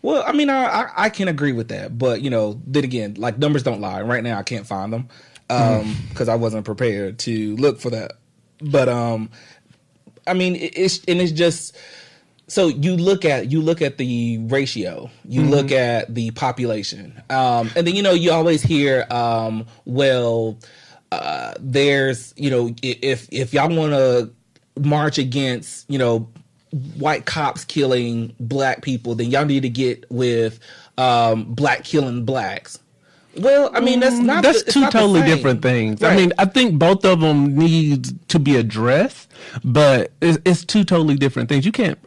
Well, I mean, I can agree with that, but then again, like numbers don't lie. Right now, I can't find them because I wasn't prepared to look for that. But I mean, it's just so you look at the ratio, you look at the population, and then you always hear, there's if y'all want to march against white cops killing black people, then y'all need to get with black killing blacks. Well, I mean, that's two totally different things. Right. I mean, I think both of them need to be addressed, but it's two totally different things. You can't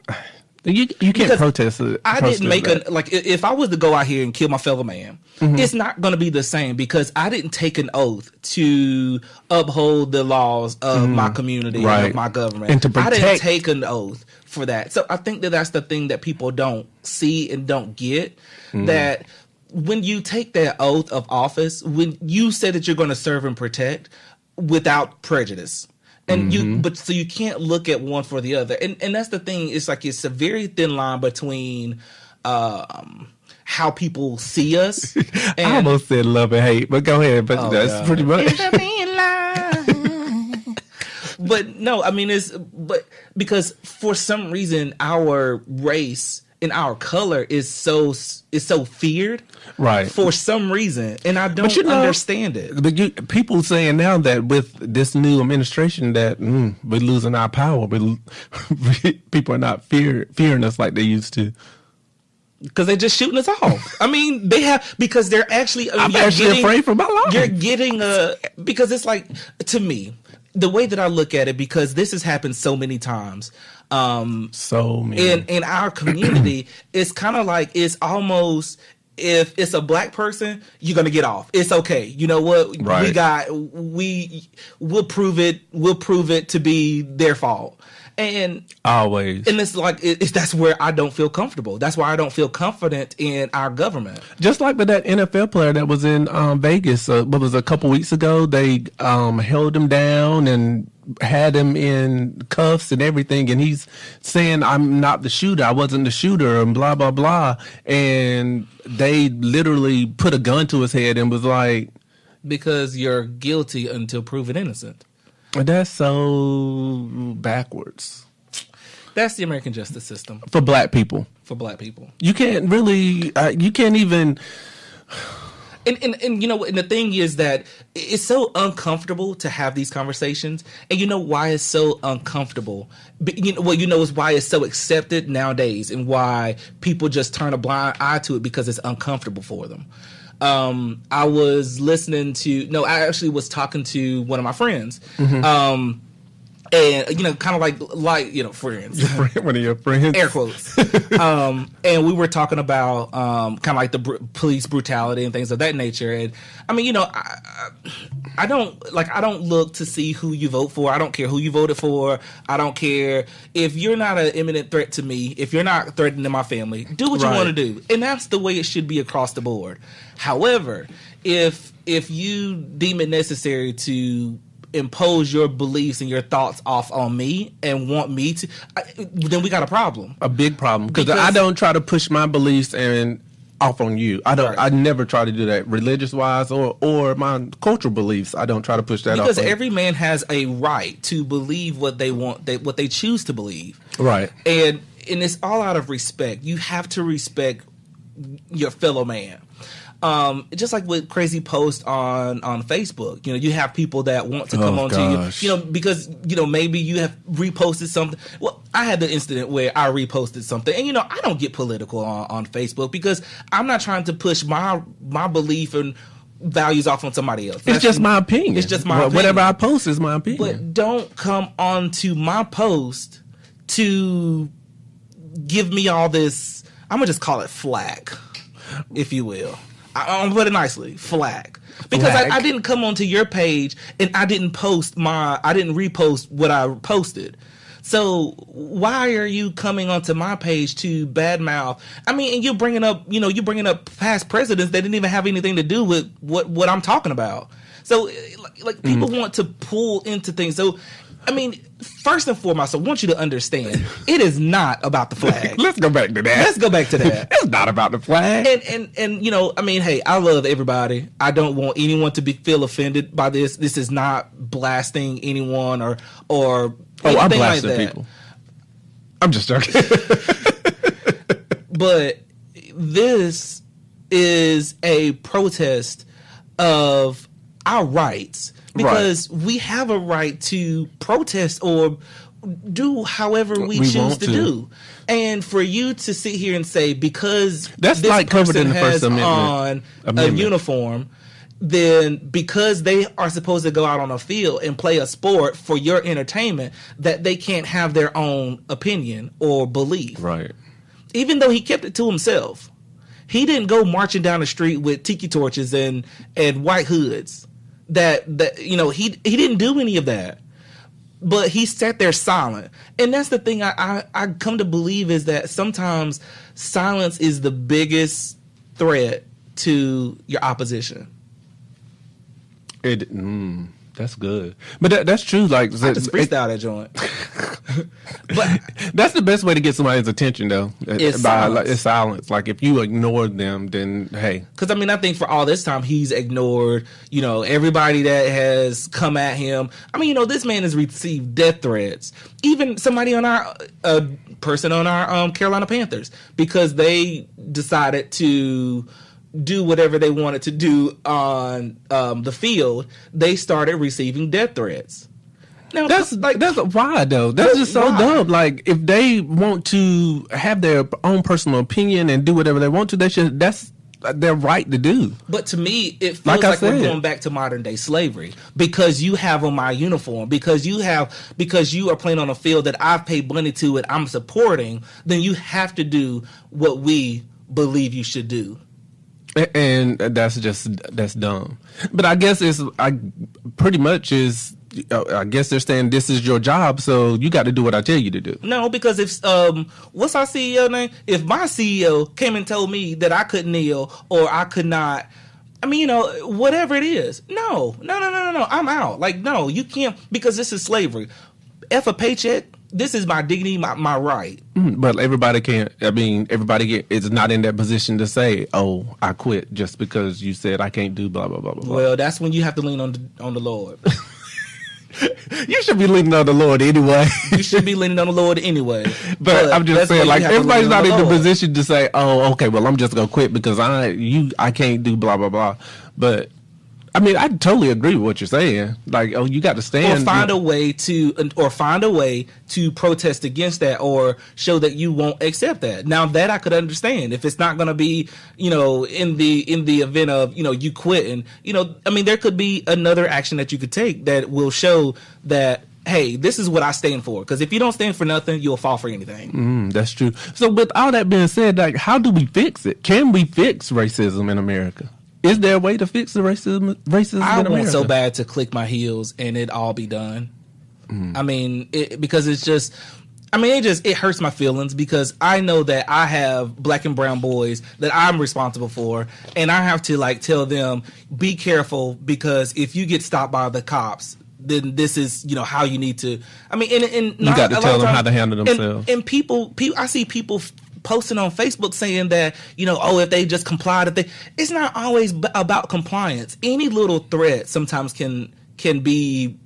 protest it. I didn't make if I was to go out here and kill my fellow man, it's not going to be the same because I didn't take an oath to uphold the laws of my community and of my government. And to protect. I didn't take an oath for that. So I think that's the thing that people don't see and don't get, that when you take that oath of office, when you say that you're going to serve and protect without prejudice. And so you can't look at one for the other. And that's the thing. It's like it's a very thin line between how people see us. And, I almost said love and hate, but go ahead. But that's pretty much. It's a thin line. But no, I mean, because for some reason our race and our color is so feared, right? For some reason, and I don't understand it. But people saying now that with this new administration that we're losing our power, but people are not fearing us like they used to. Because they're just shooting us off. I mean, because they're actually. I'm actually afraid for my life. You're getting because it's like, to me, the way that I look at it, because this has happened so many times. So many in our community, it's kind of like it's almost. If it's a black person, you're gonna get off. It's okay. You know what? Right. We'll prove it. We'll prove it to be their fault. And always. And it's like that's where I don't feel comfortable. That's why I don't feel confident in our government. Just like with that NFL player that was in Vegas, what was a couple weeks ago? They held him down and had him in cuffs and everything, and he's saying, "I'm not the shooter. I wasn't the shooter," and blah blah blah. And they literally put a gun to his head and was like, "Because you're guilty until proven innocent." That's so backwards. That's the American justice system for black people. For black people, you can't really. You can't even. And and the thing is that it's so uncomfortable to have these conversations. And you know why it's so uncomfortable? Is why it's so accepted nowadays, and why people just turn a blind eye to it, because it's uncomfortable for them. I was listening to. No, I actually was talking to one of my friends. And kind of like friends. One of your friends, air quotes. And we were talking about kind of like the police brutality and things of that nature. And I mean, I don't look to see who you vote for. I don't care who you voted for. I don't care if you're not an imminent threat to me. If you're not threatening my family, do what you want to do, and that's the way it should be across the board. However, if you deem it necessary to impose your beliefs and your thoughts off on me and want me to, then we got a problem. A big problem. Because I don't try to push my beliefs and off on you. I don't. Right. I never try to do that, religious wise or my cultural beliefs. I don't try to push that off. Because every man has a right to believe what they want, what they choose to believe. Right. And it's all out of respect. You have to respect your fellow man. Just like with crazy posts on Facebook, you have people that want to come on to you, because maybe you have reposted something. Well, I had the incident where I reposted something, and I don't get political on Facebook because I'm not trying to push my belief and values off on somebody else. It's just my opinion. It's just my opinion. Whatever I post is my opinion. But don't come onto my post to give me all this. I'm gonna just call it flack, if you will. I'm put it nicely, flag, because I didn't come onto your page and I didn't repost what I posted. So why are you coming onto my page to badmouth? I mean, and you're bringing up past presidents that didn't even have anything to do with what I'm talking about. So like people want to pull into things. So I mean, first and foremost, I want you to understand, it is not about the flag. Let's go back to that. It's not about the flag. And you know, I mean, hey, I love everybody. I don't want anyone to feel offended by this. This is not blasting anyone or I'm blasting like people. I'm just joking. But this is a protest of our rights. Because we have a right to protest or do however we choose to do. And for you to sit here and say, because that's this like covered in the First Amendment on a uniform, then because they are supposed to go out on a field and play a sport for your entertainment, that they can't have their own opinion or belief. Right. Even though he kept it to himself. He didn't go marching down the street with tiki torches and white hoods. That you know, he didn't do any of that, but he sat there silent. And that's the thing I come to believe, is that sometimes silence is the biggest threat to your opposition. That's good, but that's true. Like, I just freestyle that joint. But that's the best way to get somebody's attention, though. It's silence. It's silence. Like, if you ignore them, then hey. Because I mean, I think for all this time he's ignored, you know, everybody that has come at him. I mean, you know, this man has received death threats. Even somebody on our person on our Carolina Panthers, because they decided to do whatever they wanted to do on the field, they started receiving death threats. Now, that's why though. That's just so dumb. Like, if they want to have their own personal opinion and do whatever they want to, that's their right to do. But to me, it feels like we're going back to modern day slavery, because you have on my uniform, because you are playing on a field that I've paid money to and I'm supporting. Then you have to do what we believe you should do. And that's dumb. But I guess I guess they're saying this is your job, so you got to do what I tell you to do. No, because if what's our CEO name? If my CEO came and told me that I couldn't kneel or I could not, I mean, you know, whatever it is, no, I'm out. Like, no, you can't, because this is slavery. F a paycheck. This is my dignity, my right. But everybody can't. I mean, everybody is not in that position to say, "Oh, I quit," just because you said I can't do blah blah blah blah. Well, that's when you have to lean on the Lord. You should be leaning on the Lord anyway. You should be leaning on the Lord anyway. But I'm just saying, like, everybody's not in the position to say, "Oh, okay, well, I'm just gonna quit because I can't do blah blah blah." But I mean, I totally agree with what you're saying. Like, oh, you got to stand. Or find a way to protest against that, or show that you won't accept that. Now, that I could understand. If it's not going to be, you know, in the event of, you know, you quitting, you know, I mean, there could be another action that you could take that will show that, hey, this is what I stand for. Because if you don't stand for nothing, you'll fall for anything. That's true. So with all that being said, like, how do we fix it? Can we fix racism in America? Is there a way to fix the racism in America? I want so bad to click my heels and it all be done. I mean, because it's just, I mean, it hurts my feelings, because I know that I have black and brown boys that I'm responsible for, and I have to, like, tell them, be careful, because if you get stopped by the cops, then this is, you know, how you need to. I mean, and you got to tell them how to handle themselves. And people, I see people posting on Facebook saying that, you know, oh, if they just complied, it's not always about compliance. Any little threat sometimes can be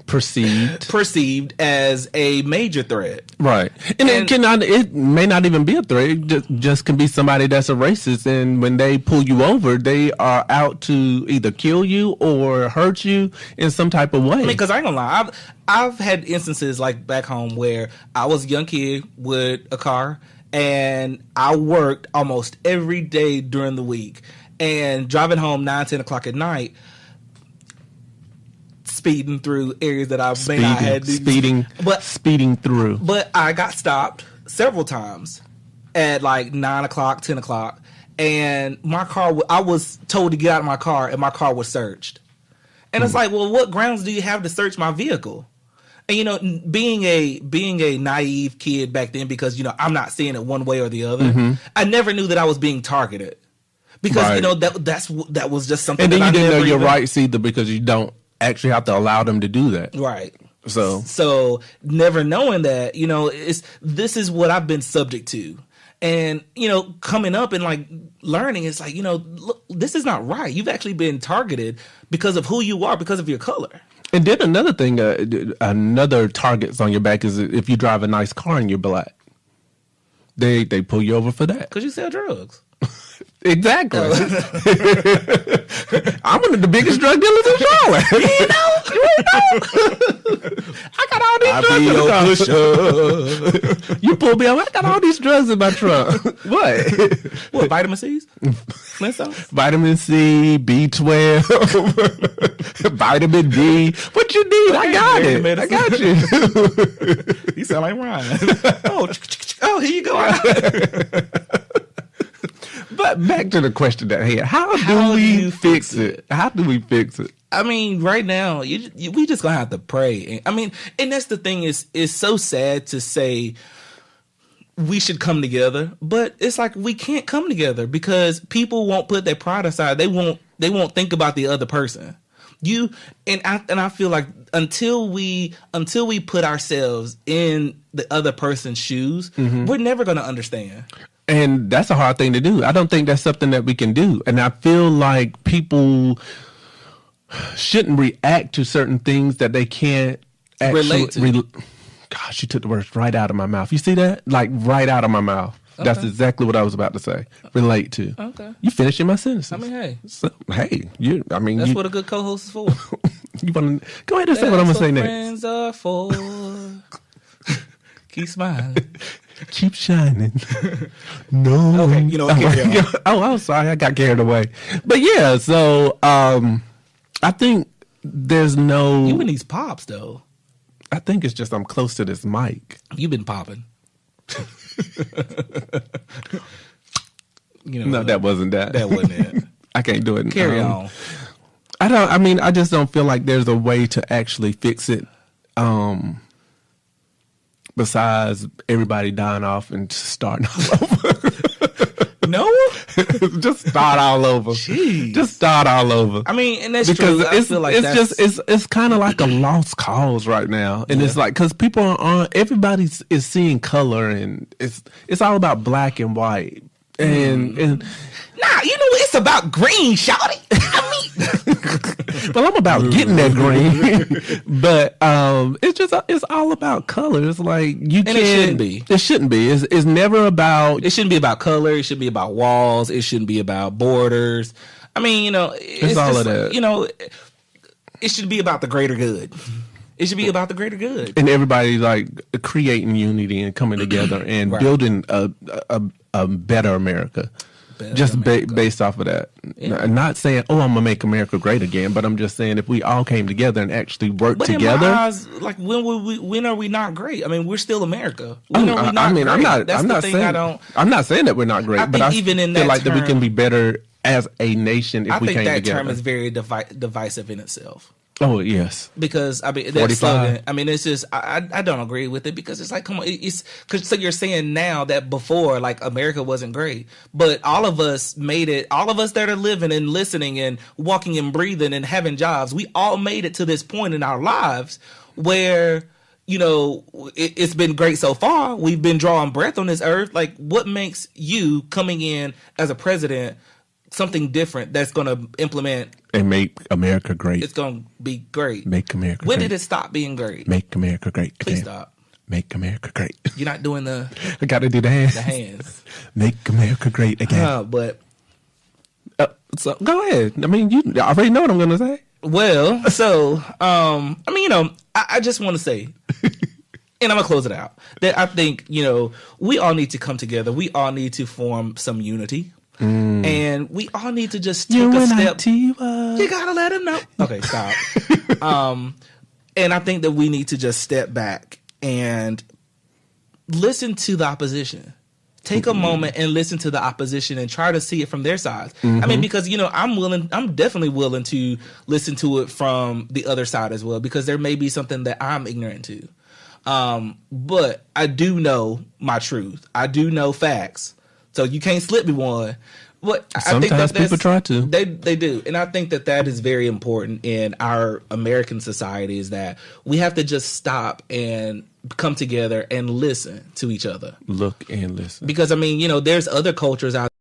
perceived as a major threat, right? And it may not even be a threat. It just can be somebody that's a racist, and when they pull you over, they are out to either kill you or hurt you in some type of way. I mean, because I ain't gonna lie, I've had instances like back home where I was a young kid with a car, and I worked almost every day during the week, and driving home 9-10 o'clock at night, speeding through areas that I may not have speeding through. But I got stopped several times at like 9 o'clock, 10 o'clock, and my car, I was told to get out of my car, and my car was searched. And it's like, well, what grounds do you have to search my vehicle? And, you know, being a naive kid back then, because, you know, I'm not seeing it one way or the other, I never knew that I was being targeted. Because, you know, that was just something. And then that you didn't know your rights either, because you don't actually have to allow them to do that. Right. So never knowing that, this is what I've been subject to. And, coming up and like learning, it's like, look, this is not right. You've actually been targeted because of who you are, because of your color. And then another thing, another target's on your back is if you drive a nice car and you're black. They pull you over for that. Because you sell drugs. Exactly. I'm one of the biggest drug dealers in Charlotte. I got all these drugs in the car. You pull me over. I got all these drugs in my trunk. What? Vitamin C's? Flintstones? Vitamin C, B12, vitamin D. What you need? I got it. I got you. You sound like Ryan. Oh, here you go. But back to the question at hand. How do we fix it? How do we fix it? I mean, right now, we just gonna have to pray. And that's the thing it's so sad to say we should come together, but it's like we can't come together because people won't put their pride aside. They won't think about the other person. I feel like until we put ourselves in the other person's shoes, we're never gonna understand. And that's a hard thing to do. I don't think that's something that we can do. And I feel like people shouldn't react to certain things that they can't actually relate to. Gosh, you took the words right out of my mouth. You see that? Like right out of my mouth. Okay. That's exactly what I was about to say. Relate to. Okay. You finishing my sentences. I mean, hey. That's what a good co-host is for. You want to go ahead and say what I'm going to say next. Friends are for. Keep smiling. Keep shining. No. Okay, carry on. I'm sorry. I got carried away. But yeah, so I think there's no... You and these pops, though. I think it's just I'm close to this mic. You've been popping. No, that wasn't that. That wasn't it. I can't do it. Carry on. I just don't feel like there's a way to actually fix it. Besides everybody dying off and starting all over. No? Just start all over. Jeez. Just start all over. I mean, and that's because true. I feel like it's kind of like a lost cause right now. And it's like, because people everybody is seeing color and it's all about black and white. And nah, it's about green, shawty. Well, I'm about getting that green, but it's all about color. It's like you can't. It shouldn't be. It shouldn't be. It's never about. It shouldn't be about color. It should be about walls. It shouldn't be about borders. I mean, it's all just, of that. It should be about the greater good. It should be about the greater good, and everybody like creating unity and coming together and building a better America. Based off of that. Yeah. Not saying, I'm going to make America great again, but I'm just saying if we all came together and actually worked together. In my eyes, like when are we not great? I mean, we're still America. When are we not great? I'm not saying that we're not great, but I even in feel that like term, that we can be better as a nation if we came together. I think that term is very divisive in itself. Oh, yes. Because, that slogan, it's just, I don't agree with it because it's like, come on, so you're saying now that before, like, America wasn't great, but all of us made it, all of us that are living and listening and walking and breathing and having jobs, we all made it to this point in our lives where, it's been great so far. We've been drawing breath on this earth. Like, what makes you coming in as a president something different that's going to implement and make America great? It's going to be great. Make America when great. Did it stop being great? Make America great. Please stop. Make America great. You're not doing I got to do the hands. The hands. Make America great again. So go ahead. I mean, you already know what I'm going to say. Well, so, I just want to say, and I'm going to close it out, that I think, we all need to come together. We all need to form some unity. And we all need to just take a step. You gotta let them know. Okay, stop. And I think that we need to just step back and listen to the opposition. Take a moment and listen to the opposition and try to see it from their side. I mean, because I'm definitely willing to listen to it from the other side as well, because there may be something that I'm ignorant to. But I do know my truth. I do know facts. So you can't slip me one. Well, sometimes people try to. They do, and I think that is very important in our American society. Is that we have to just stop and come together and listen to each other. Look and listen. Because I mean, there's other cultures out